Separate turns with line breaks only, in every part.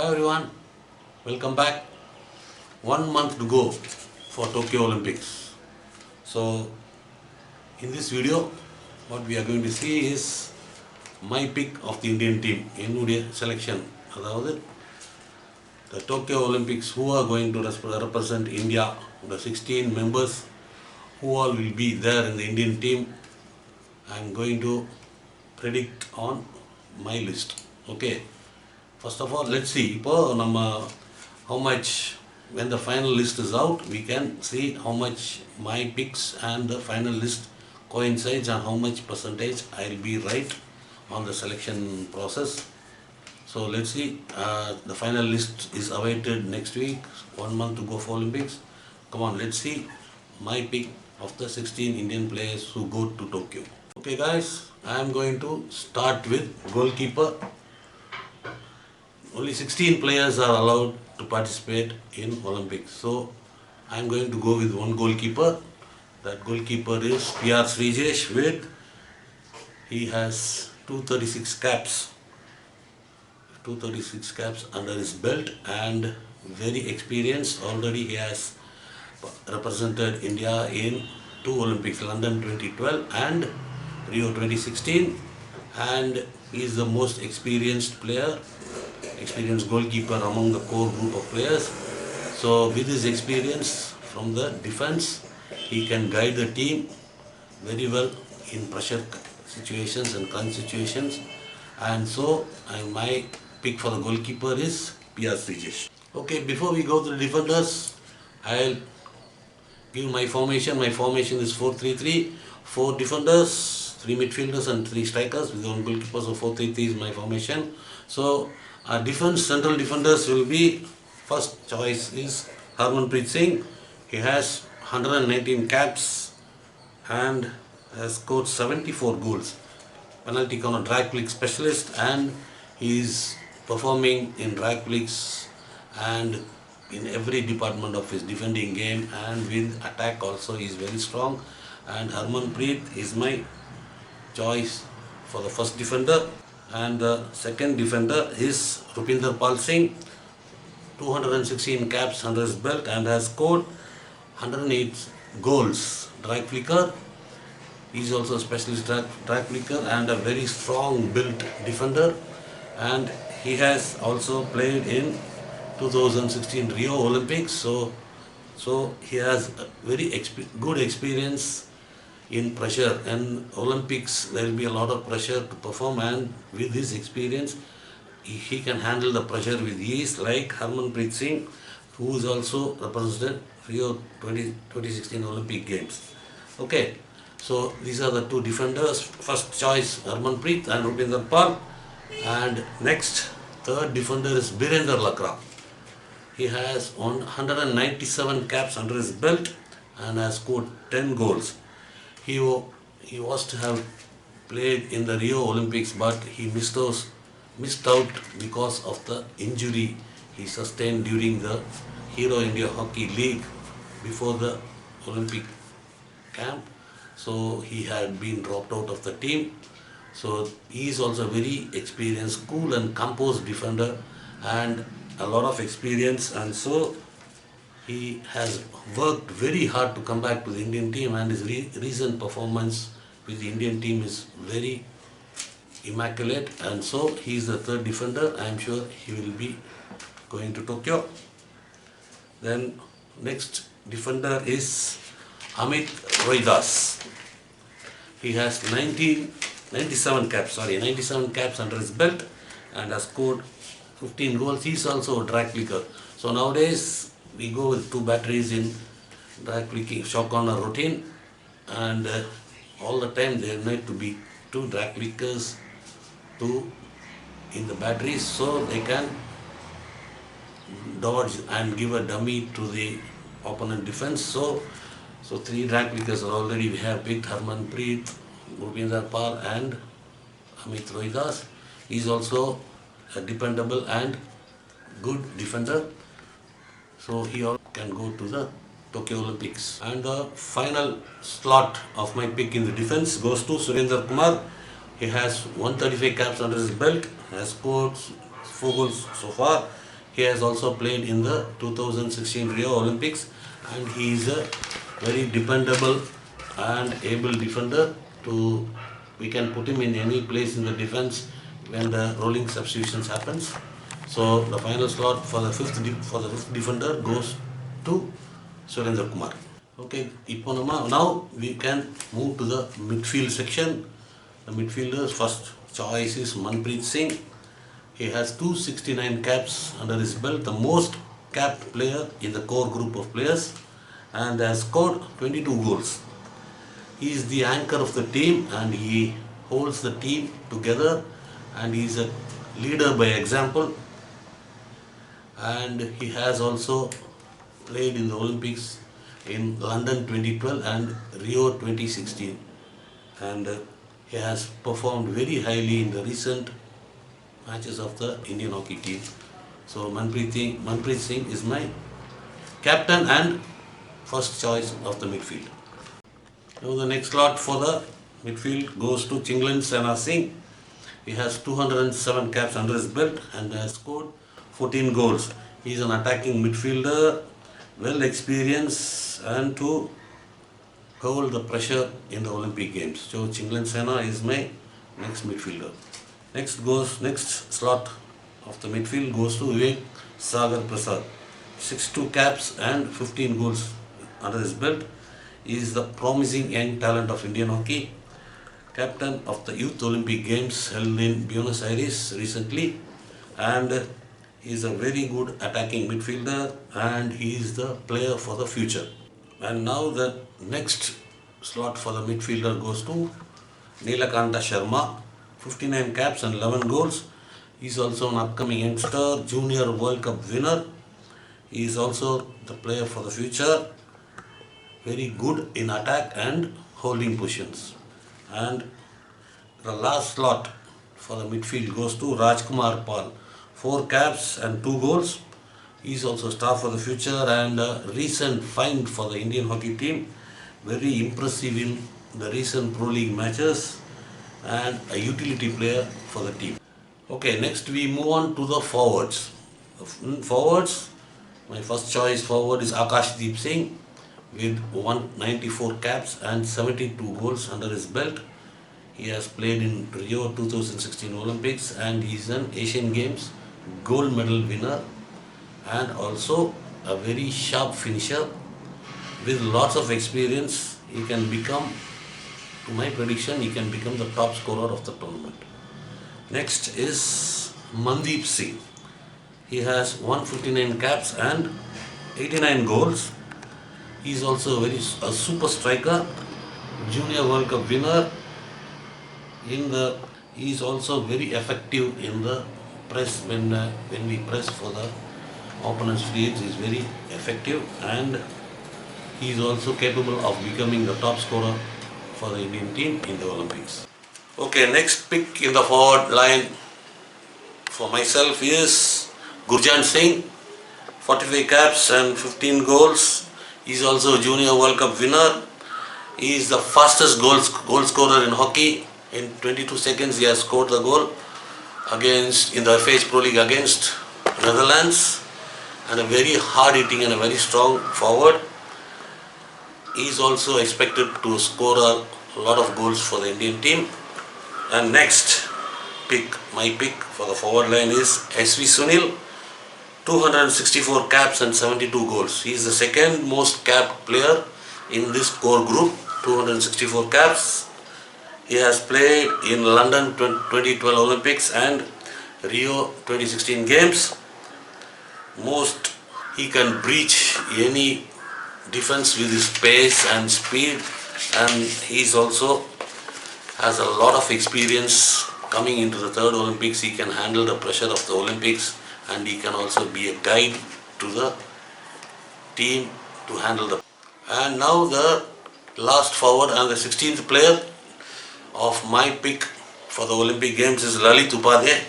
Hi everyone, welcome back. 1 month to go for Tokyo Olympics. So in this video, what we are going to see is my pick of the Indian team, என்னுடைய selection. அதாவது the Tokyo Olympics, who are going to represent India, the 16 members who all will be there in the Indian team. I am going to predict on my list. Okay. First of all, let's see how much, when the final list is out, we can see how much my picks and the final list coincides and how much percentage I'll be right on the selection process. So let's see, the final list is awaited next week, 1 month to go for Olympics. Come on, let's see my pick of the 16 Indian players who go to Tokyo. Okay guys, I am going to start with goalkeeper. Only 16 players are allowed to participate in Olympics. So I am going to go with one goalkeeper. That goalkeeper is PR Srijesh he has 236 caps. 236 caps under his belt and very experienced. Already he has represented India in 2 Olympics, London 2012 and Rio 2016, and he is the most experienced goalkeeper among the core group of players. So with his experience from the defense, he can guide the team very well in pressure situations and crunch situations. And so my pick for the goalkeeper is PR Srijesh. Okay, before we go to the defenders, I'll give my formation. My formation is 4-3-3, 4 defenders, 3 midfielders and 3 strikers with 1 goalkeeper. So 4-3-3 is my formation. So our central defenders will be, first choice is Harmanpreet Singh. He has 119 caps and has scored 74 goals. Penalty corner drag flick specialist, and he is performing in drag flicks and in every department of his defending game, and with attack also he is very strong. And Harmanpreet is my choice for the first defender. And the second defender is Rupinder Pal Singh, 216 caps under his belt and has scored 108 goals. Drag flicker, he is also a specialist drag flicker and a very strong built defender, and he has also played in 2016 Rio Olympics, so he has a very good experience in pressure. And Olympics, there will be a lot of pressure to perform, and with his experience he can handle the pressure with ease, like Harmanpreet Singh, who is also represented Rio 2016 Olympic Games. Okay, so these are the 2 defenders. First choice Harmanpreet and Rupinder Pal, and next third defender is Birender Lakra. He has 197 caps under his belt and has scored 10 goals. He was to have played in the Rio Olympics, but he missed out because of the injury he sustained during the Hero India Hockey League before the Olympic camp. So he had been dropped out of the team. So he is also a very experienced, cool and composed defender and a lot of experience, and so he has worked very hard to come back to the Indian team, and his recent performance with the Indian team is very immaculate, and so he is the third defender. I am sure he will be going to Tokyo. Then next defender is Amit Rohidas. He has 97 caps under his belt and has scored 15 goals. He is also a drag flicker. So nowadays we go with 2 batteries in drag flicking shot corner routine, and all the time there need to be 2 drag flickers in the batteries, so they can dodge and give a dummy to the opponent defense. So 3 drag flickers are already we have picked: Harmanpreet, Rupinder Pal and Amit Rohidas. He is also a dependable and good defender, so he can go to the Tokyo Olympics. And the final slot of my pick in the defense goes to Surendra Kumar. He has 135 caps under his belt, has scored 4 goals so far. He has also played in the 2016 Rio Olympics, and he is a very dependable and able defender. To we can put him in any place in the defense when the rolling substitutions happens. So the final slot for the fifth defender goes to Surendra Kumar. Okay, now we can move to the midfield section. The midfielder's first choice is Manpreet Singh. He has 269 caps under his belt, the most capped player in the core group of players, and has scored 22 goals. He is the anchor of the team and he holds the team together, and he is a leader by example, and he has also played in the Olympics in London 2012 and Rio 2016, and he has performed very highly in the recent matches of the Indian hockey team. So Manpreet Singh is my captain and first choice of the midfield. Now the next slot for the midfield goes to Chinglen Sena Singh. He has 207 caps under his belt and has scored 14 goals. He is an attacking midfielder, well experienced and to hold the pressure in the Olympic Games. So Chinglen Sena is my next midfielder. Next slot of the midfield goes to Vivek Sagar Prasad. 62 caps and 15 goals under his belt. He is the promising young talent of Indian hockey, captain of the Youth Olympic Games held in Buenos Aires recently, and he is a very good attacking midfielder and he is the player for the future. And now the next slot for the midfielder goes to Neelakanta Sharma. 59 caps and 11 goals. He is also an upcoming youngster, Junior World Cup winner. He is also the player for the future, very good in attack and holding positions. And the last slot for the midfield goes to Rajkumar Pal. 4 caps and 2 goals. He is also star for the future and a recent find for the Indian hockey team. Very impressive in the recent Pro League matches and a utility player for the team. Okay, next we move on to the forwards. Forwards, my first choice forward is Akashdeep Singh with 194 caps and 72 goals under his belt. He has played in Rio 2016 Olympics and he is an Asian Games gold medal winner and also a very sharp finisher with lots of experience. He can become, to my prediction, he can become the top scorer of the tournament. Next is Mandeep Singh. He has 159 caps and 89 goals. He is also a super striker, Junior World Cup winner. He is also very effective in the press when we press for the opponent's fields. He is very effective and he is also capable of becoming the top scorer for the Indian team in the Olympics. Okay, next pick in the forward line for myself is Gurjant Singh, 45 caps and 15 goals. He is also a Junior World Cup winner. He is the fastest goal scorer in hockey. In 22 seconds he has scored the goal in the FH Pro League against Netherlands, and a very hard hitting and a very strong forward. He is also expected to score a lot of goals for the Indian team. And next my pick for the forward line is SV Sunil, 264 caps and 72 goals. He is the second most capped player in this core group, 264 caps. He has played in London 2012 Olympics and Rio 2016 Games. He can breach any defense with his pace and speed, and he also has a lot of experience coming into the third Olympics. He can handle the pressure of the Olympics and he can also be a guide to the team to handle the. And now the last forward and the 16th player of my pick for the Olympic Games is Lalit Upadhyay.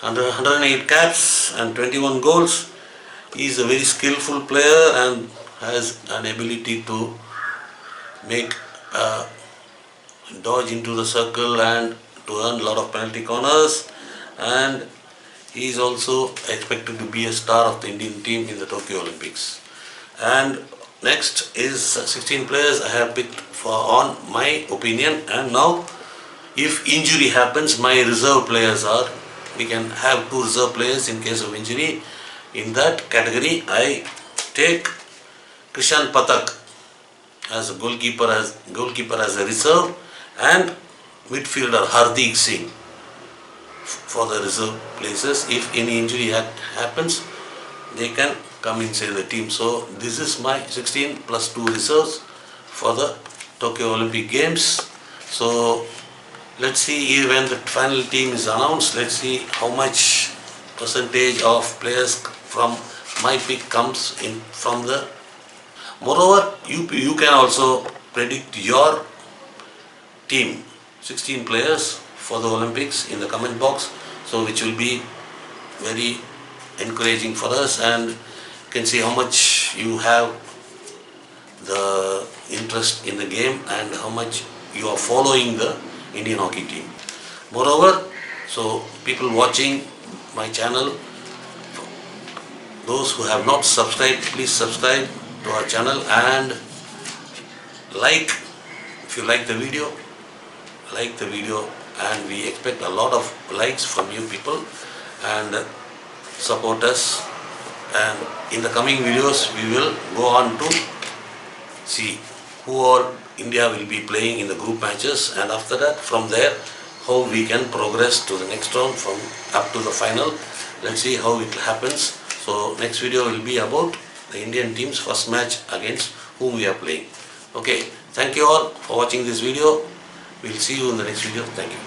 Under 108 caps and 21 goals. He is a very skillful player and has an ability to make a dodge into the circle and to earn a lot of penalty corners, and He is also expected to be a star of the Indian team in the Tokyo Olympics. And next is 16 players I have picked for on my opinion. And now, if injury happens, my reserve players are, we can have 2 reserve players in case of injury. In that category, I take Krishan Pathak as a goalkeeper as a reserve, and midfielder Hardik Singh for the reserve places. If any injury happens, they can come inside the team. So this is my 16 plus 2 reserves for the Tokyo Olympic Games. So let's see when the final team is announced. Let's see how much percentage of players from my pick comes in from the. Moreover, you can also predict your team, 16 players for the Olympics, in the comment box, so which will be very encouraging for us, and you can see how much you have the interest in the game and how much you are following the Indian hockey team. Moreover, so people watching my channel, those who have not subscribed, please subscribe to our channel and like. If you like the video, and we expect a lot of likes from you people, and support us. And in the coming videos we will go on to see who all India will be playing in the group matches, and after that, from there, how we can progress to the next round from up to the final. Let's see how it happens. So next video will be about the Indian team's first match against whom we are playing. Okay, thank you all for watching this video. We'll see you in the next video. Thank you.